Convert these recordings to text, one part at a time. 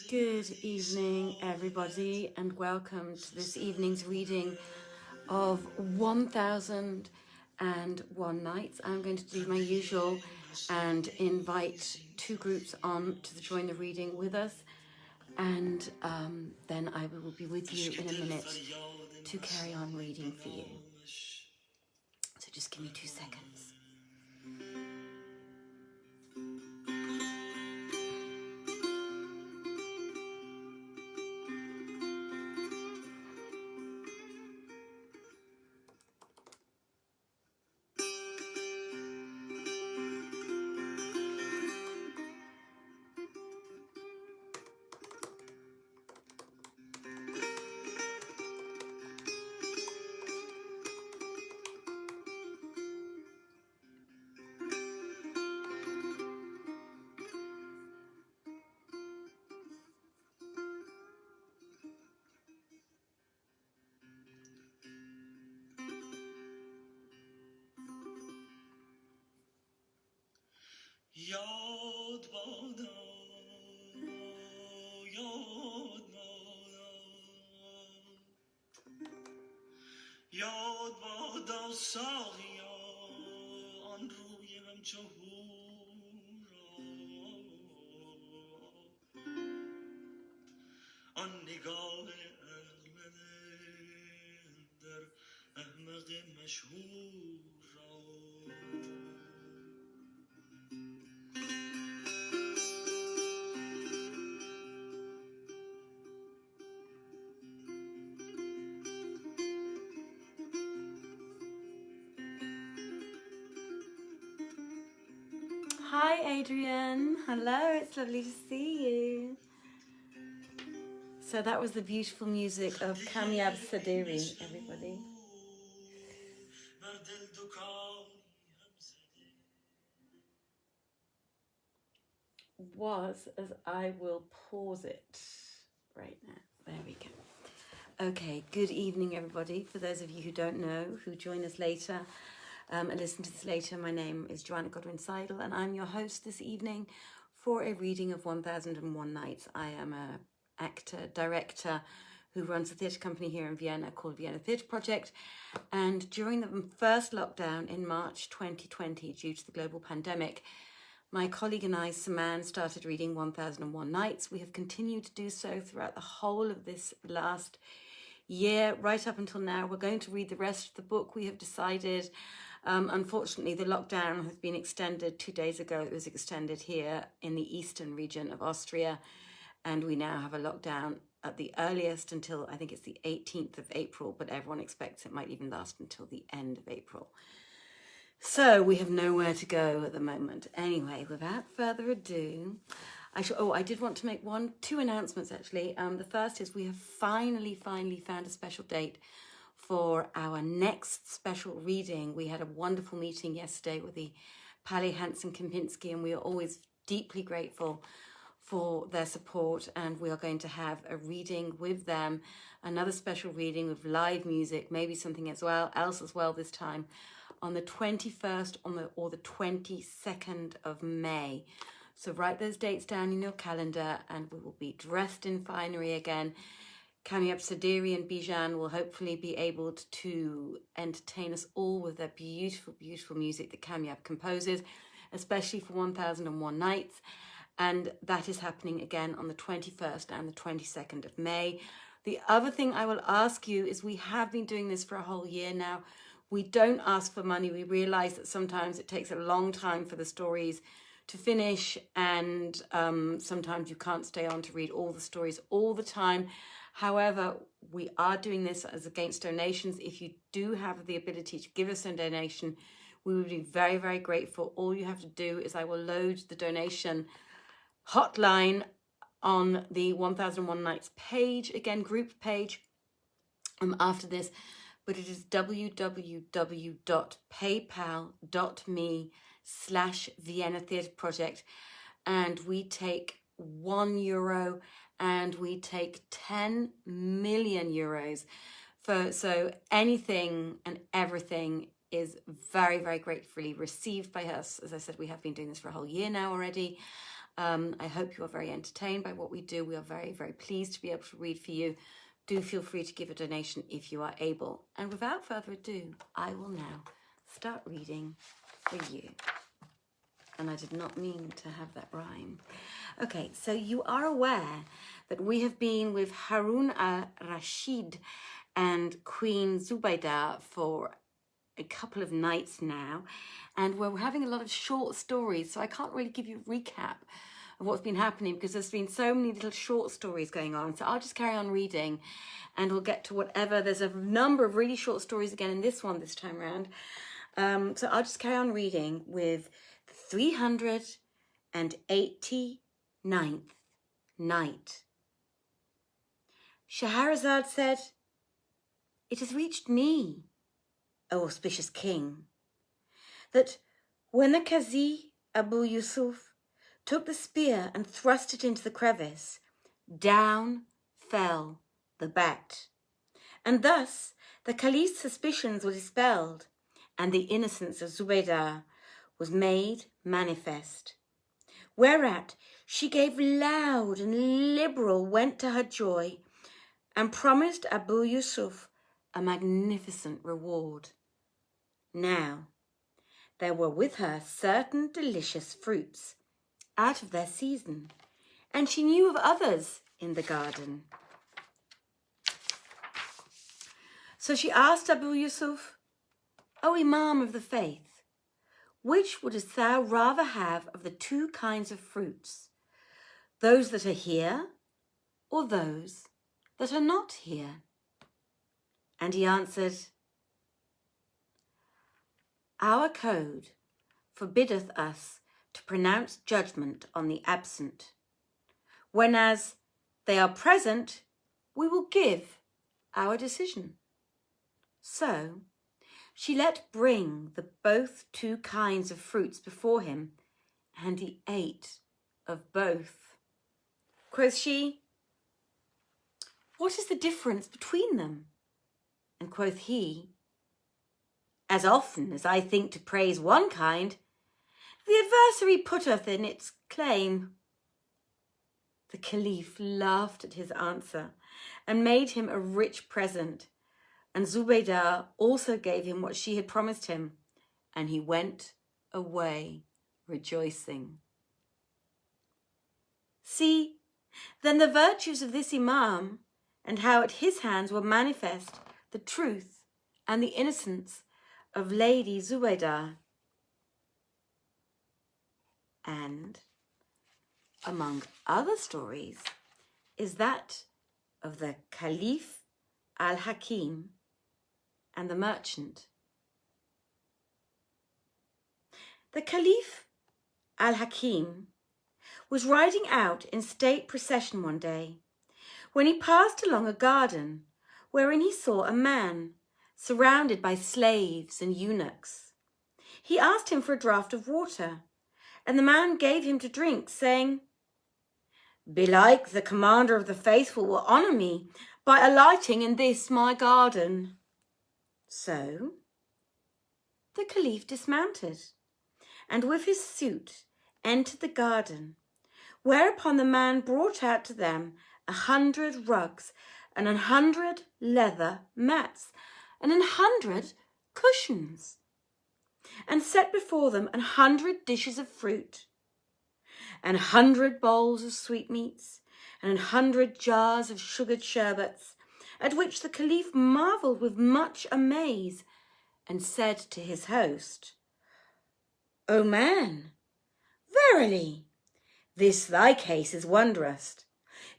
Good evening, everybody, and welcome to this evening's reading of 1001 Nights. I'm going to do my usual and invite two groups on to join the reading with us, and then I will be with you in a minute to carry on reading for you. So just give me 2 seconds. یاد بادا یاد بادا یاد بادا ساقیا آن روی همچو هورا آن نگاه اغمد در احمق مشهور را Hi, Adrian. Hello, it's lovely to see you. So that was the beautiful music of Sadiri, everybody. Was, as I will pause it right now. There we go. Okay, good evening, everybody. For those of you who don't know, who join us later and listen to this later, my name is Joanna Godwin-Seidl, and I'm your host this evening for a reading of 1001 Nights. I am an actor, director who runs a theatre company here in Vienna called Vienna Theatre Project. And during the first lockdown in March 2020, due to the global pandemic, my colleague and I, Saman, started reading 1001 Nights. We have continued to do so throughout the whole of this last year, right up until now. We're going to read the rest of the book, we have decided. Unfortunately, the lockdown has been extended 2 days ago. It was extended here in the eastern region of Austria, and we now have a lockdown at the earliest until, I think it's the 18th of April, but everyone expects it might even last until the end of April. So we have nowhere to go at the moment. Anyway, without further ado, I did want to make two announcements actually. The first is we have finally found a special date for our next special reading. We had a wonderful meeting yesterday with the Palais Hansen Kempinski, and we are always deeply grateful for their support, and we are going to have a reading with them, another special reading with live music, maybe something else as well this time, on the 21st or the 22nd of May. So write those dates down in your calendar, and we will be dressed in finery again. Sadiri and Bijan will hopefully be able to entertain us all with their beautiful, beautiful music that Kamyab composes, especially for 1001 Nights. And that is happening again on the 21st and the 22nd of May. The other thing I will ask you is, we have been doing this for a whole year now. We don't ask for money. We realize that sometimes it takes a long time for the stories to finish, and sometimes you can't stay on to read all the stories all the time. However, we are doing this as against donations. If you do have the ability to give us a donation, we would be very, very grateful. All you have to do is I will load the donation hotline on the 1001 Nights page, again, group page, after this, but it is www.paypal.me/Vienna Theatre Project, and we take €1 and we take 10 million euros. So anything and everything is very, very gratefully received by us. As I said, we have been doing this for a whole year now already. I hope you are very entertained by what we do. We are very, very pleased to be able to read for you. Do feel free to give a donation if you are able. And without further ado, I will now start reading for you. And I did not mean to have that rhyme. Okay, so you are aware that we have been with Harun al-Rashid and Queen Zubaydah for a couple of nights now, and we're having a lot of short stories, so I can't really give you a recap of what's been happening because there's been so many little short stories going on. So I'll just carry on reading and we'll get to whatever. There's a number of really short stories again in this one this time around. So I'll just carry on reading with the 389th night. Shahrazad said, "It has reached me, O auspicious king, that when the Kazi Abu Yusuf took the spear and thrust it into the crevice, down fell the bat, and thus the Caliph's suspicions were dispelled, and the innocence of Zubaydah was made manifest. Whereat she gave loud and liberal vent to her joy, and promised Abu Yusuf a magnificent reward. Now, there were with her certain delicious fruits out of their season, and she knew of others in the garden. So she asked Abu Yusuf, 'O Imam of the faith, which wouldst thou rather have of the two kinds of fruits, those that are here or those that are not here?' And he answered, 'Our code forbiddeth us to pronounce judgment on the absent. Whenas they are present, we will give our decision.' So she let bring the both two kinds of fruits before him, and he ate of both. Quoth she, 'What is the difference between them?' And quoth he, 'As often as I think to praise one kind, the adversary putteth in its claim.' The Caliph laughed at his answer and made him a rich present, and Zubaydah also gave him what she had promised him, and he went away rejoicing. See, then, the virtues of this Imam, and how at his hands were manifest the truth and the innocence of Lady Zubaydah. And among other stories is that of the Caliph al-Hakim and the merchant. The Caliph al-Hakim was riding out in state procession one day when he passed along a garden wherein he saw a man surrounded by slaves and eunuchs. He asked him for a draught of water, and the man gave him to drink, saying, "Belike the commander of the faithful will honour me by alighting in this my garden." So the Caliph dismounted, and with his suite entered the garden, whereupon the man brought out to them 100 rugs and 100 leather mats and 100 cushions, and set before them 100 dishes of fruit, and 100 bowls of sweetmeats, and 100 jars of sugared sherbets, at which the Caliph marvelled with much amaze, and said to his host, "O man, verily, this thy case is wondrous.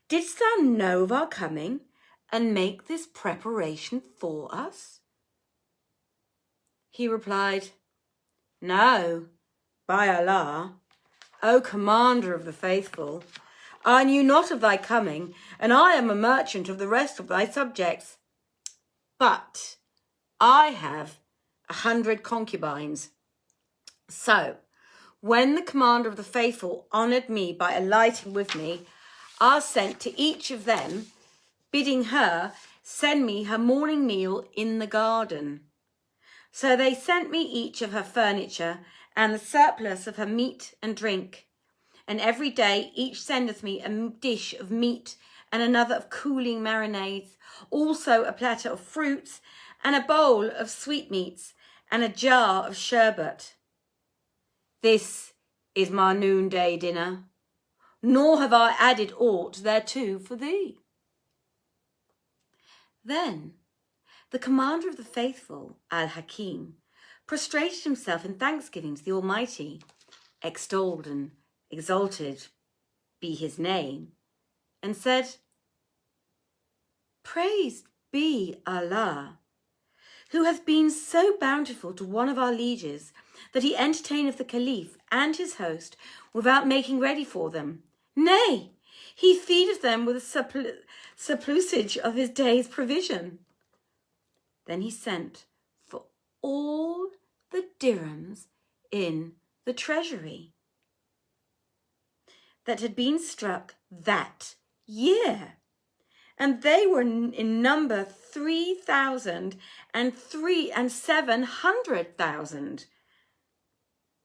Didst thou know of our coming, and make this preparation for us?" He replied, "No, by Allah, O commander of the faithful, I knew not of thy coming, and I am a merchant of the rest of thy subjects. But I have 100 concubines. So, when the commander of the faithful honoured me by alighting with me, I sent to each of them, bidding her send me her morning meal in the garden. So they sent me each of her furniture and the surplus of her meat and drink, and every day each sendeth me a dish of meat and another of cooling marinades, also a platter of fruits and a bowl of sweetmeats and a jar of sherbet. This is my noonday dinner, nor have I added aught thereto for thee. Then the commander of the faithful, Al-Hakim, prostrated himself in thanksgiving to the Almighty, extolled and exalted be his name, and said, Praised be Allah, who hath been so bountiful to one of our lieges that he entertaineth the Caliph and his host without making ready for them. Nay, he feedeth them with a surplusage of his day's provision. Then he sent for all the dirhams in the treasury that had been struck that year, and they were in number 3,700,000.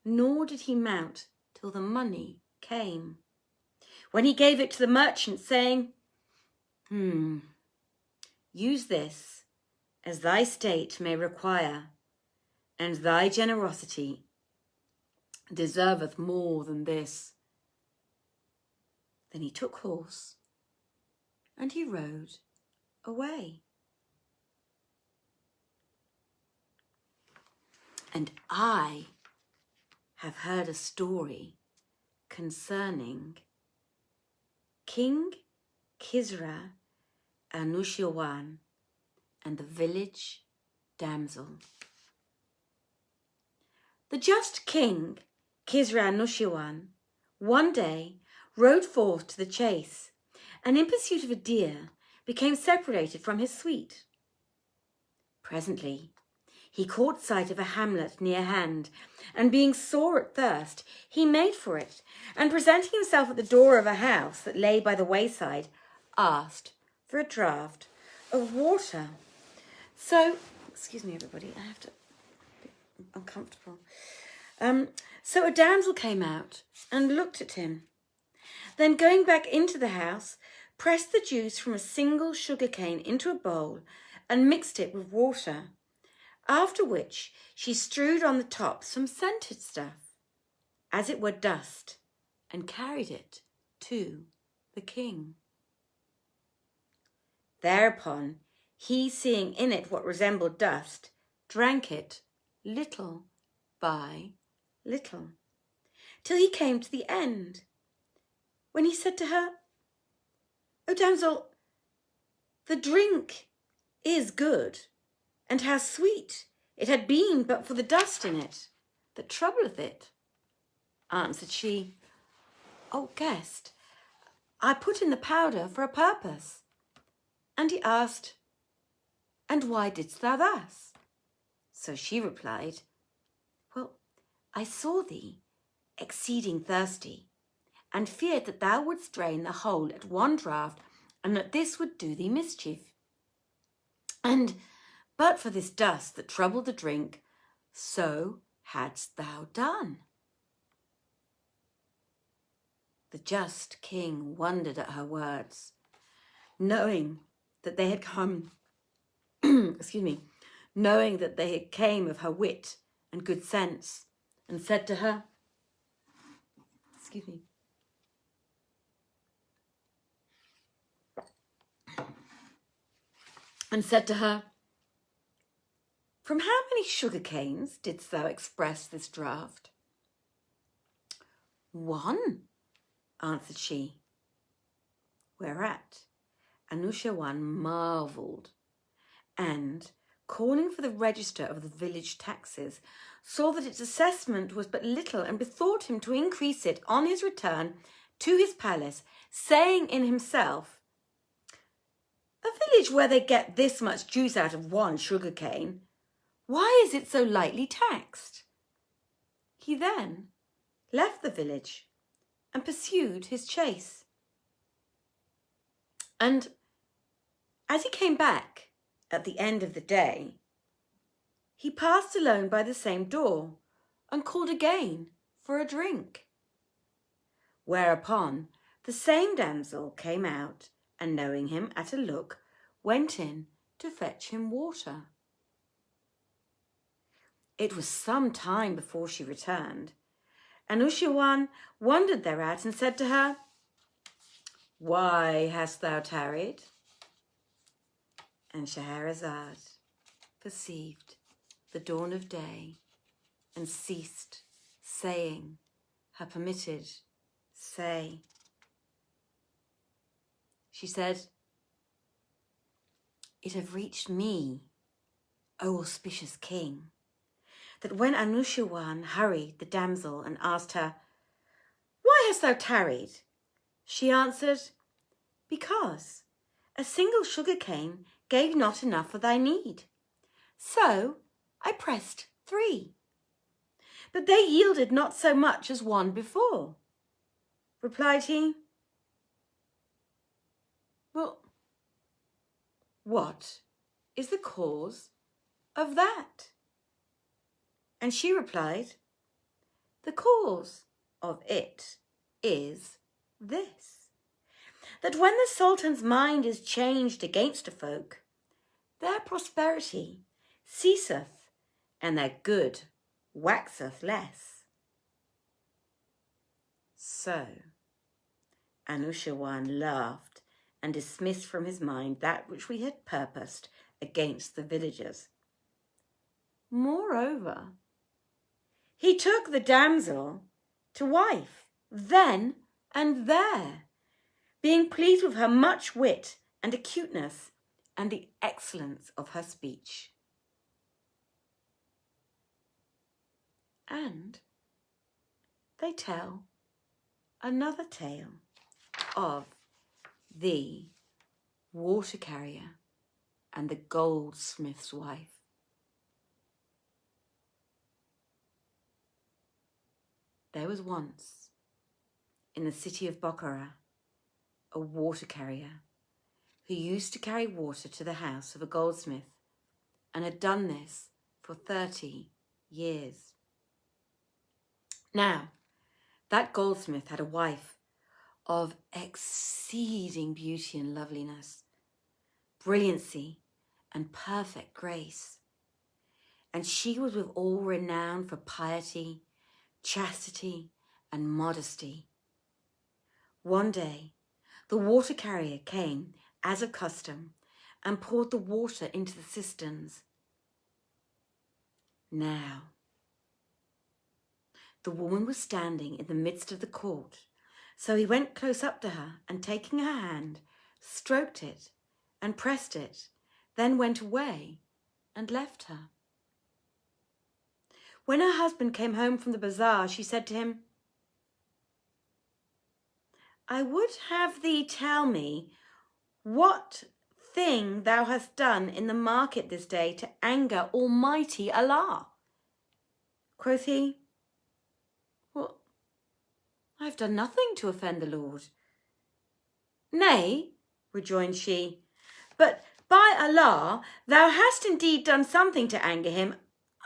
Nor did he mount till the money came, when he gave it to the merchant, saying, Use this as thy state may require, and thy generosity deserveth more than this. Then he took horse, and he rode away. And I have heard a story concerning King KIsra, Anushirwan, and the village damsel. The just king, KIsra Anushirwan, one day rode forth to the chase, and in pursuit of a deer became separated from his suite. Presently he caught sight of a hamlet near hand, and being sore at thirst, he made for it, and presenting himself at the door of a house that lay by the wayside, asked for a draught of water. So, excuse me everybody, I have to be uncomfortable. So a damsel came out and looked at him. Then going back into the house, pressed the juice from a single sugar cane into a bowl and mixed it with water, after which she strewed on the top some scented stuff, as it were dust, and carried it to the king. Thereupon he, seeing in it what resembled dust, drank it little by little, till he came to the end, when he said to her, O damsel, the drink is good, and how sweet it had been but for the dust in it that troubleth it. Answered she, O guest, I put in the powder for a purpose. And he asked, And why didst thou thus? So she replied, Well, I saw thee exceeding thirsty, and feared that thou wouldst drain the whole at one draught, and that this would do thee mischief. And but for this dust that troubled the drink, so hadst thou done. The just king wondered at her words, knowing that they had come, knowing that they came of her wit and good sense, and said to her, From how many sugar canes didst thou express this draught? One, answered she. Whereat Anushirwan marvelled, and, calling for the register of the village taxes, saw that its assessment was but little, and bethought him to increase it on his return to his palace, saying in himself, A village where they get this much juice out of one sugar cane, why is it so lightly taxed? He then left the village and pursued his chase. And as he came back at the end of the day, he passed alone by the same door and called again for a drink. Whereupon the same damsel came out, and knowing him at a look, went in to fetch him water. It was some time before she returned. Anushirwan wondered thereat and said to her, "Why hast thou tarried?" And Scheherazade perceived the dawn of day and ceased saying her permitted say. She said, "It have reached me, O auspicious king, that when Anushirwan hurried the damsel and asked her, 'Why hast thou tarried?' she answered, 'Because a single sugar cane gave not enough for thy need. So I pressed 3. But they yielded not so much as one before.' Replied he, 'Well, what is the cause of that?' And she replied, 'The cause of it is this, that when the Sultan's mind is changed against a folk, their prosperity ceaseth, and their good waxeth less.' So Anushirwan laughed and dismissed from his mind that which we had purposed against the villagers. Moreover, he took the damsel to wife then and there, being pleased with her much wit and acuteness and the excellence of her speech. And they tell another tale of the water carrier and the goldsmith's wife. There was once, in the city of Bokhara, a water carrier who used to carry water to the house of a goldsmith and had done this for 30 years. Now, that goldsmith had a wife of exceeding beauty and loveliness, brilliancy and perfect grace, and she was withal renowned for piety, chastity and modesty. One day, the water carrier came, as of custom, and poured the water into the cisterns. Now, the woman was standing in the midst of the court, so he went close up to her and, taking her hand, stroked it and pressed it, then went away and left her. When her husband came home from the bazaar, she said to him, "I would have thee tell me what thing thou hast done in the market this day to anger Almighty Allah." Quoth he, "Well, I have done nothing to offend the Lord." "Nay," rejoined she, "but by Allah, thou hast indeed done something to anger him.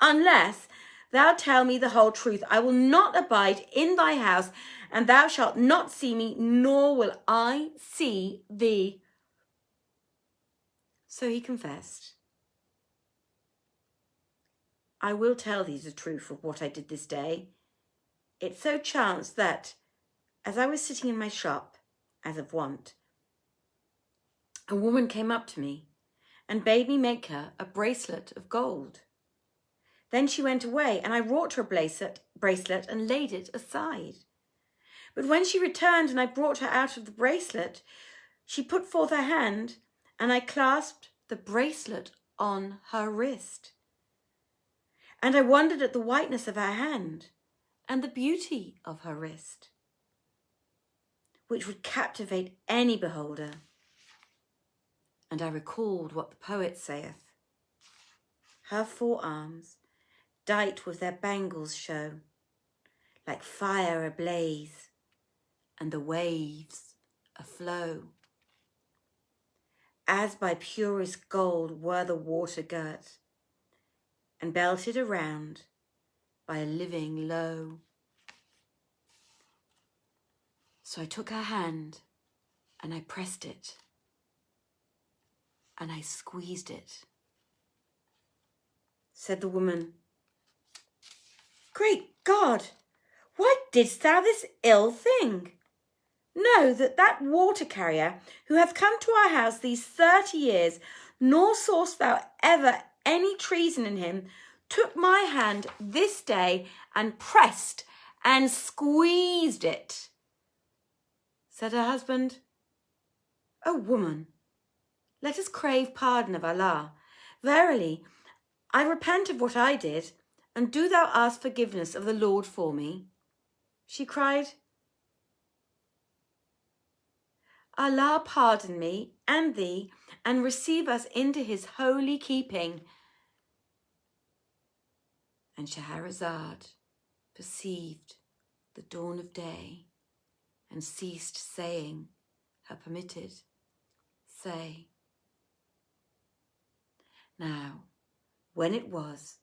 Unless thou tell me the whole truth, I will not abide in thy house, and thou shalt not see me, nor will I see thee." So he confessed, "I will tell thee the truth of what I did this day. It so chanced that, as I was sitting in my shop, as of wont, a woman came up to me and bade me make her a bracelet of gold. Then she went away, and I wrought her a bracelet and laid it aside. But when she returned and I brought her out of the bracelet, she put forth her hand, and I clasped the bracelet on her wrist. And I wondered at the whiteness of her hand and the beauty of her wrist, which would captivate any beholder. And I recalled what the poet saith, 'Her forearms, dight with their bangles, show like fire ablaze, and the waves aflow. As by purest gold were the water girt, and belted around by a living low.'" So I took her hand and I pressed it and I squeezed it. Said the woman, Great God, why didst thou this ill thing? Know that water carrier who hath come to our house these 30 years, nor sawest thou ever any treason in him, took my hand this day and pressed and squeezed it. Said her husband, O woman, let us crave pardon of Allah. Verily, I repent of what I did, and do thou ask forgiveness of the Lord for me. She cried, Allah pardon me and thee, and receive us into his holy keeping. And Shahrazad perceived the dawn of day and ceased saying her permitted say. Now, when it was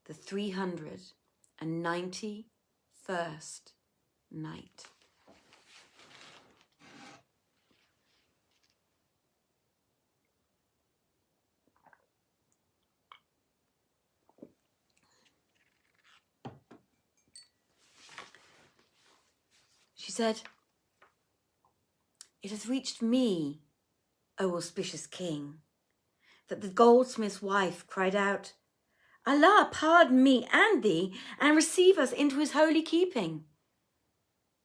the 391st night, she said, It has reached me, O auspicious king, that the goldsmith's wife cried out, Allah pardon me and thee, and receive us into his holy keeping.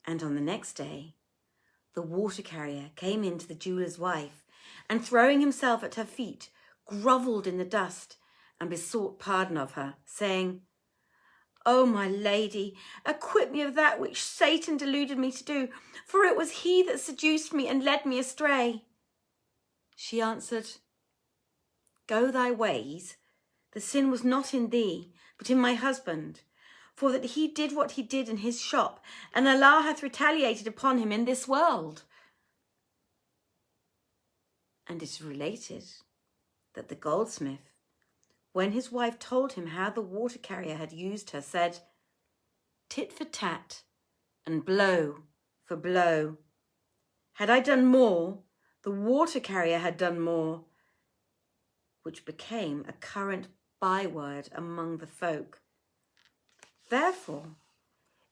And on the next day, the water carrier came in to the jeweller's wife, and throwing himself at her feet, grovelled in the dust and besought pardon of her, saying, O my lady, acquit me of that which Satan deluded me to do, for it was he that seduced me and led me astray. She answered, Go thy ways. The sin was not in thee, but in my husband, for that he did what he did in his shop, and Allah hath retaliated upon him in this world. And it is related that the goldsmith, when his wife told him how the water carrier had used her, said, Tit for tat, and blow for blow. Had I done more, the water carrier had done more, which became a current byword among the folk. Therefore,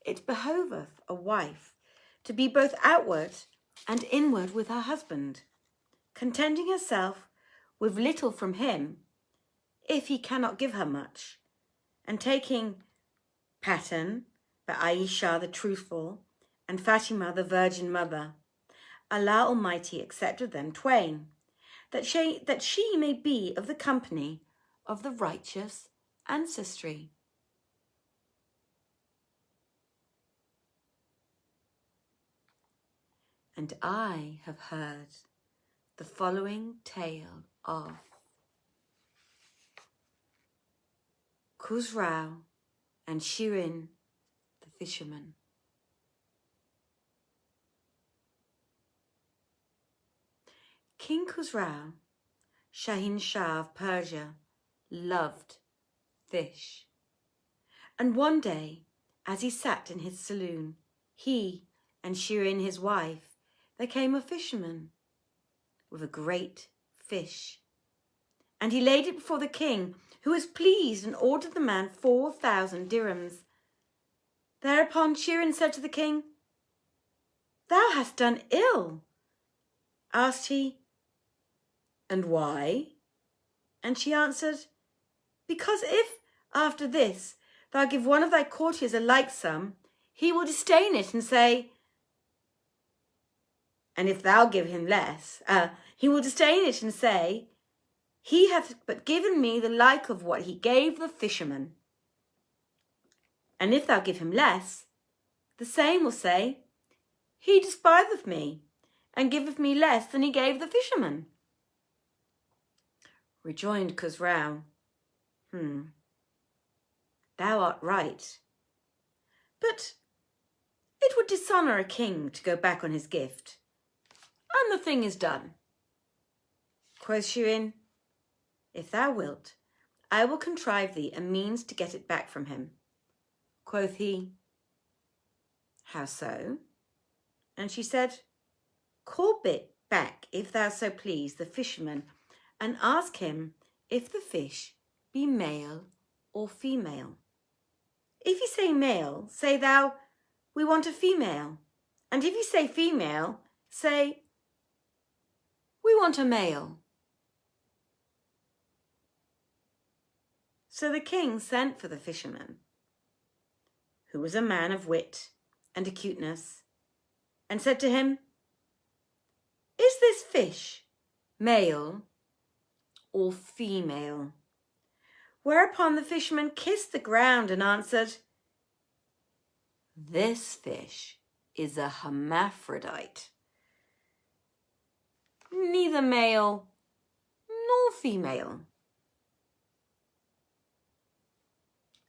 it behoveth a wife to be both outward and inward with her husband, contenting herself with little from him, if he cannot give her much, and taking pattern by Aisha the truthful and Fatima the virgin mother, Allah Almighty accepted them twain, that she may be of the company of the righteous ancestry. And I have heard the following tale of Khusrau and Shirin the fisherman. King Khusrau, Shahin Shah of Persia, loved fish. And one day, as he sat in his saloon, he and Shirin his wife, there came a fisherman with a great fish. And he laid it before the king, who was pleased and ordered the man 4,000 dirhams. Thereupon Shirin said to the king, Thou hast done ill. Asked he, And why? And she answered, Because if, after this, thou give one of thy courtiers a like sum, he will disdain it and say, And if thou give him less, he will disdain it and say, He hath but given me the like of what he gave the fisherman. And if thou give him less, the same will say, He despiseth me, and giveth me less than he gave the fisherman. Rejoined Khusrau, Thou art right. But it would dishonour a king to go back on his gift, and the thing is done. Quoth Shirin, If thou wilt, I will contrive thee a means to get it back from him. Quoth he, How so? And she said, "Call back, if thou so please, the fisherman, and ask him if the fish be male or female. If he say male, say thou, we want a female. And if he say female, say, we want a male." So the king sent for the fisherman, who was a man of wit and acuteness, and said to him, "Is this fish male or female?" Whereupon the fisherman kissed the ground and answered, "This fish is a hermaphrodite, neither male nor female."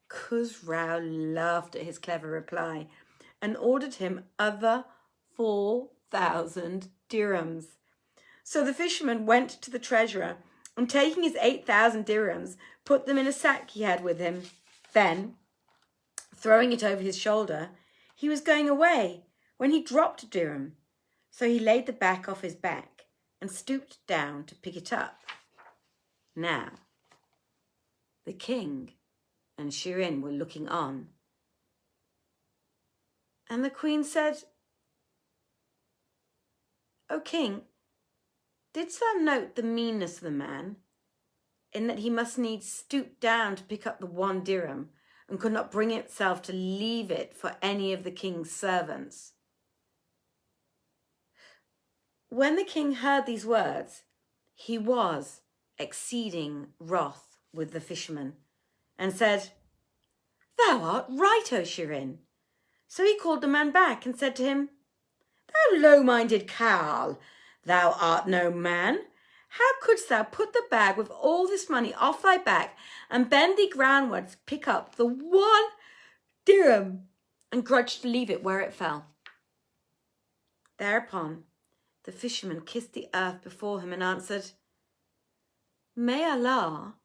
Khusrau laughed at his clever reply and ordered him other 4,000 dirhams. So the fisherman went to the treasurer and, taking his 8,000 dirhams, put them in a sack he had with him. Then, throwing it over his shoulder, he was going away when he dropped a dirham. So he laid the back off his back and stooped down to pick it up. Now, the king and Shirin were looking on. And the queen said, "O king, didst thou note the meanness of the man, in that he must needs stoop down to pick up the 1 dirham and could not bring himself to leave it for any of the king's servants?" When the king heard these words, he was exceeding wroth with the fisherman, and said, "Thou art right, O Shirin." So he called the man back and said to him, "Thou low-minded cowl, thou art no man. How couldst thou put the bag with all this money off thy back and bend thee groundwards to pick up the 1 dirham and grudge to leave it where it fell?" Thereupon the fisherman kissed the earth before him and answered, "May Allah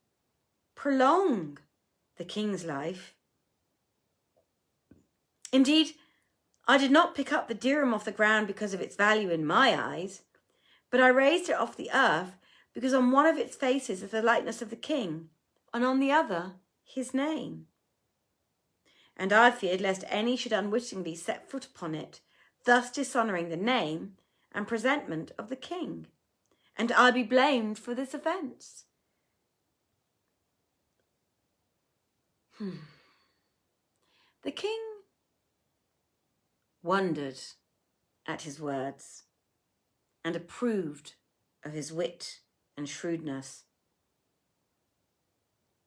prolong the king's life. Indeed, I did not pick up the dirham off the ground because of its value in my eyes, but I raised it off the earth because on one of its faces is the likeness of the king, and on the other his name. And I feared lest any should unwittingly set foot upon it, thus dishonouring the name and presentment of the king, and I be blamed for this offence." The king wondered at his words and approved of his wit and shrewdness,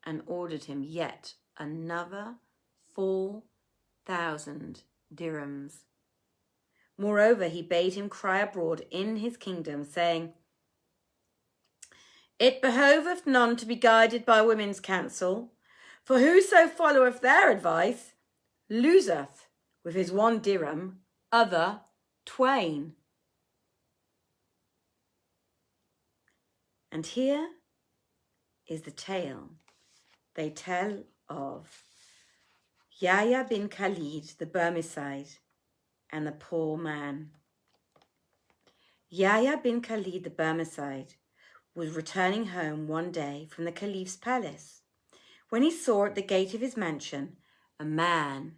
and ordered him yet another 4,000 dirhams. Moreover, he bade him cry abroad in his kingdom, saying, "It behoveth none to be guided by women's counsel, for whoso followeth their advice loseth with his 1 dirham other twain." And here is the tale they tell of Yahya bin Khalid, the Barmecide, and the poor man. Yahya bin Khalid, the Barmecide, was returning home one day from the Caliph's palace when he saw at the gate of his mansion a man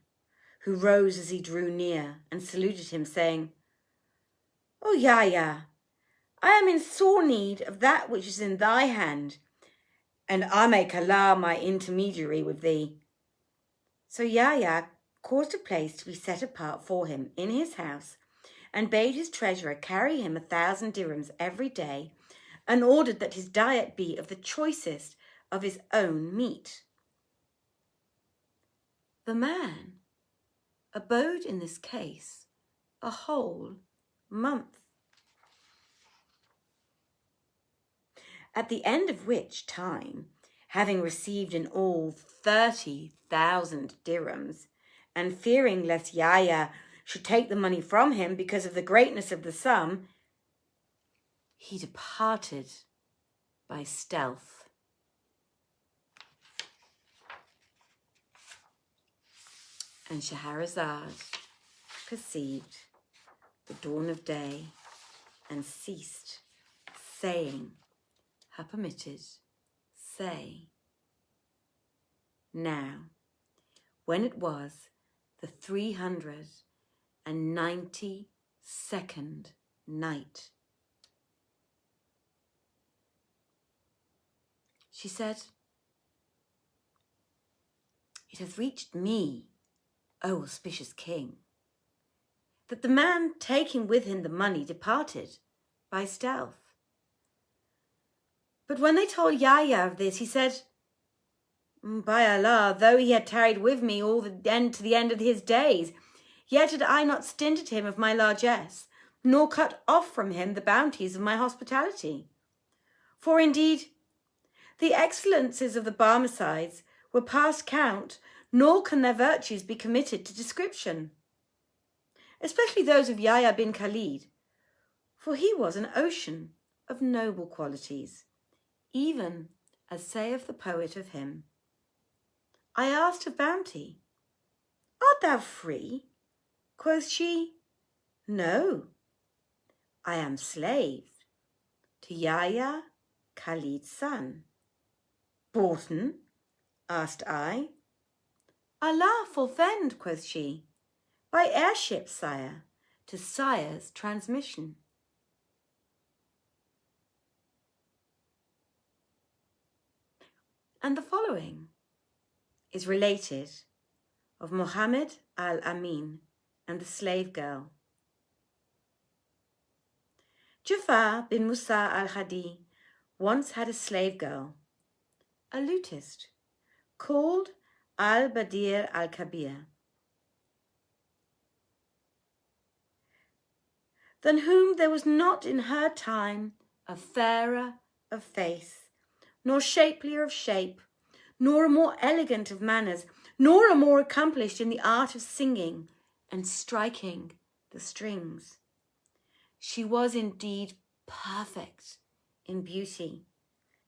who rose as he drew near and saluted him, saying, "O Yahya, I am in sore need of that which is in thy hand, and I make Allah my intermediary with thee." So Yahya caused a place to be set apart for him in his house, and bade his treasurer carry him 1,000 dirhams every day, and ordered that his diet be of the choicest of his own meat. The man abode in this case a whole month, at the end of which time, having received in all 30,000 dirhams, and fearing lest Yahya should take the money from him because of the greatness of the sum, he departed by stealth. And Shahrazad perceived the dawn of day and ceased, saying, her permitted, say. Now, when it was the 392nd night, she said, it has reached me, O auspicious king, that the man taking with him the money departed by stealth. But when they told Yahya of this, he said, by Allah, though he had tarried with me all to the end of his days, yet had I not stinted him of my largesse, nor cut off from him the bounties of my hospitality. For indeed, the excellences of the Barmecides were past count, nor can their virtues be committed to description. Especially those of Yahya bin Khalid, for he was an ocean of noble qualities, even as saith the poet of him. I asked of bounty, art thou free? Quoth she, no, I am slave to Yahya, Khalid's son. Boughten? Asked I. Allah forfend, quoth she, by airship, sire, to sire's transmission. And the following is related of Muhammad al-Amin and the slave girl. Jafar bin Musa al-Hadi once had a slave girl, a lutist, called al-Badir al-Kabir, than whom there was not in her time a fairer of face, nor shapelier of shape, nor a more elegant of manners, nor a more accomplished in the art of singing and striking the strings. She was indeed perfect in beauty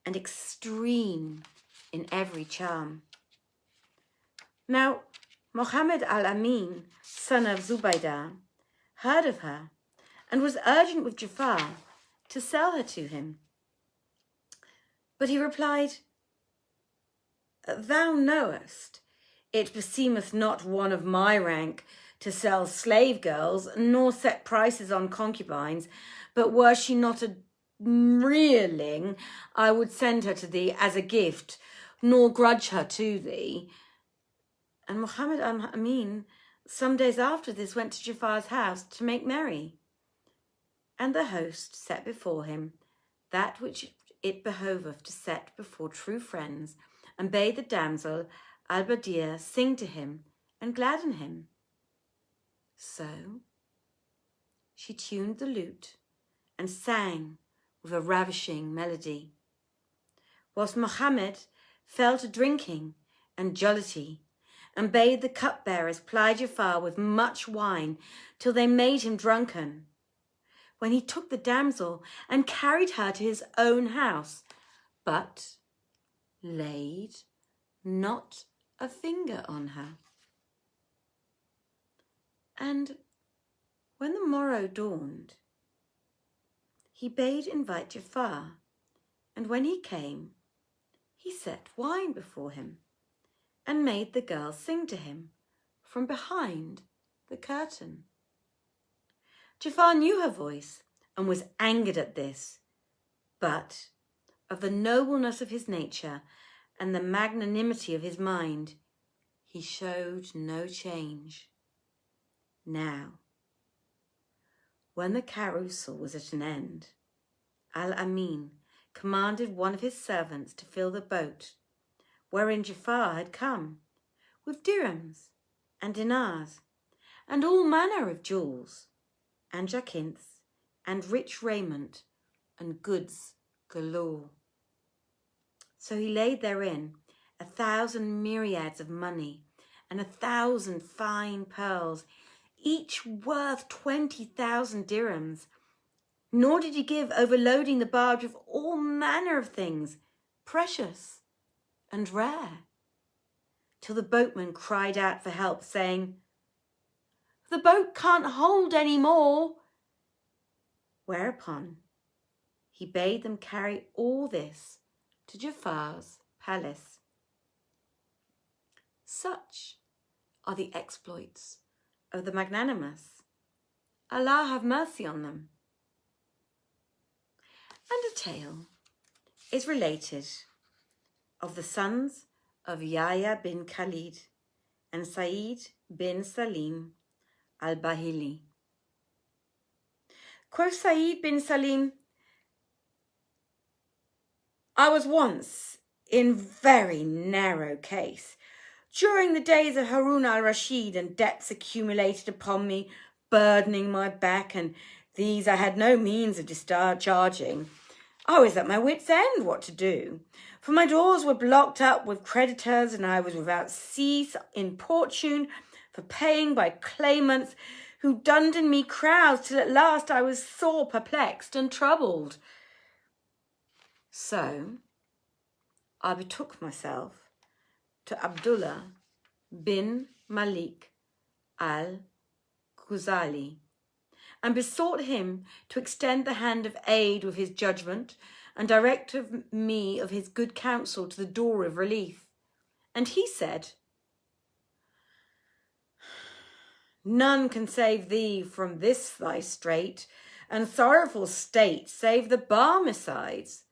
and extreme in every charm. Now, Muhammad al-Amin, son of Zubaydah, heard of her and was urgent with Jafar to sell her to him. But he replied, thou knowest, it beseemeth not one of my rank to sell slave girls, nor set prices on concubines, but were she not a rearling, I would send her to thee as a gift, nor grudge her to thee. And Muhammad al-Amin some days after this went to Jafar's house to make merry. And the host set before him that which it behoveth to set before true friends, and bade the damsel al-Badir sing to him and gladden him. So she tuned the lute and sang with a ravishing melody, whilst Muhammad fell to drinking and jollity, and bade the cupbearers ply Jafar with much wine till they made him drunken, when he took the damsel and carried her to his own house, but laid not a finger on her. And when the morrow dawned, he bade invite Jafar, and when he came, he set wine before him, and made the girl sing to him from behind the curtain. Jafar knew her voice and was angered at this, but of the nobleness of his nature and the magnanimity of his mind, he showed no change. Now, when the carousel was at an end, al-Amin commanded one of his servants to fill the boat, wherein Jafar had come, with dirhams and dinars, and all manner of jewels, and jacinths, and rich raiment, and goods galore. So he laid therein 1,000 myriads of money, and 1,000 fine pearls, each worth 20,000 dirhams. Nor did he give overloading the barge with all manner of things, precious and rare, till the boatman cried out for help, saying, the boat can't hold any more, Whereupon he bade them carry all this to Jafar's palace. Such are the exploits of the magnanimous. Allah have mercy on them. And a tale is related of the sons of Yahya bin Khalid and Sa'id bin Salim al-Bahili. Quoth Sa'id bin Salim, I was once in very narrow case during the days of Harun al-Rashid, and debts accumulated upon me, burdening my back, and these I had no means of discharging. I was at my wit's end what to do, for my doors were blocked up with creditors, and I was without cease importune for paying by claimants who dunned in me crowds, till at last I was sore perplexed and troubled. So I betook myself to Abdullah bin Malik al-Ghazali and besought him to extend the hand of aid with his judgment and direct me of his good counsel to the door of relief. And he said, none can save thee from this thy strait and sorrowful state save the Barmecides.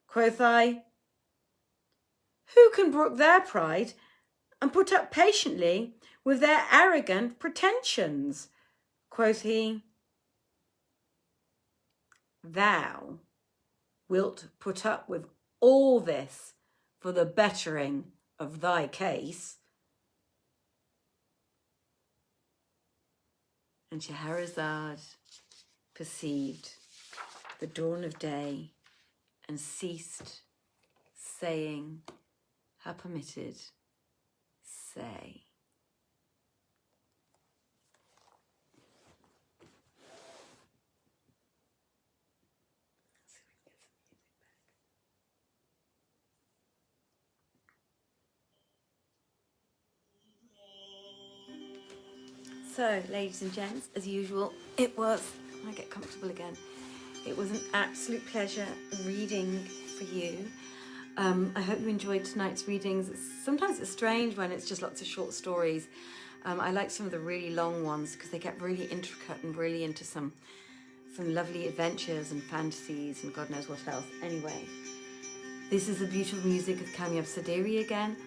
Quoth I, who can brook their pride and put up patiently with their arrogant pretensions? Quoth he, thou wilt put up with all this for the bettering of thy case. And Scheherazade perceived the dawn of day and ceased saying her permitted say. So, ladies and gents, as usual, it was, I get comfortable again, it was an absolute pleasure reading for you. I hope you enjoyed tonight's readings. Sometimes it's strange when it's just lots of short stories. I like some of the really long ones because they get really intricate and really into some lovely adventures and fantasies and God knows what else. Anyway, this is the beautiful music of Kamyab Saderi again.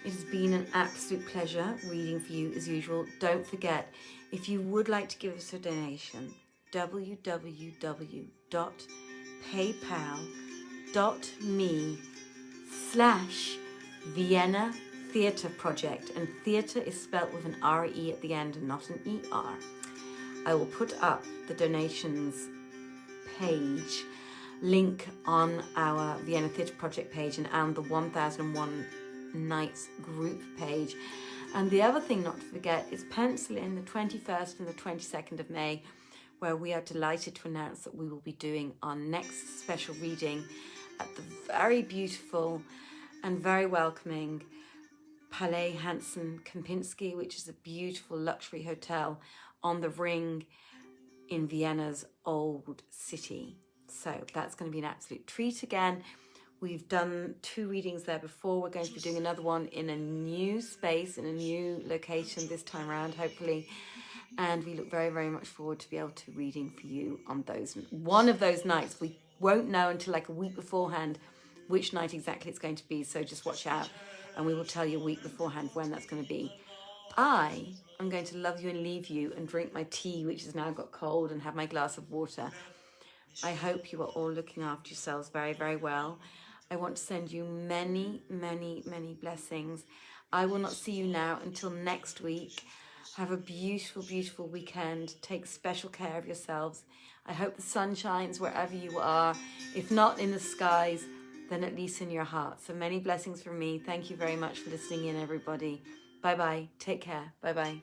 It has been an absolute pleasure reading for you as usual. Don't forget, if you would like to give us a donation, www.paypal.me/Vienna Theatre Project, and theatre is spelt with an R-E at the end and not an E-R. I will put up the donations page link on our Vienna Theatre Project page and on the 1001 Nights group page. And the other thing not to forget is pencil in the 21st and the 22nd of May, where we are delighted to announce that we will be doing our next special reading at the very beautiful and very welcoming Palais Hansen Kempinski, which is a beautiful luxury hotel on the Ring in Vienna's old city. So that's going to be an absolute treat again. We've done 2 readings there before. We're going to be doing another one in a new space, in a new location this time around, hopefully. And we look very, very much forward to be able to reading for you on those. One of those nights, we won't know until like a week beforehand which night exactly it's going to be. So just watch out and we will tell you a week beforehand when that's going to be. I am going to love you and leave you and drink my tea, which has now got cold, and have my glass of water. I hope you are all looking after yourselves very, very well. I want to send you many, many, many blessings. I will not see you now until next week. Have a beautiful, beautiful weekend. Take special care of yourselves. I hope the sun shines wherever you are. If not in the skies, then at least in your heart. So many blessings from me. Thank you very much for listening in, everybody. Bye-bye. Take care. Bye-bye.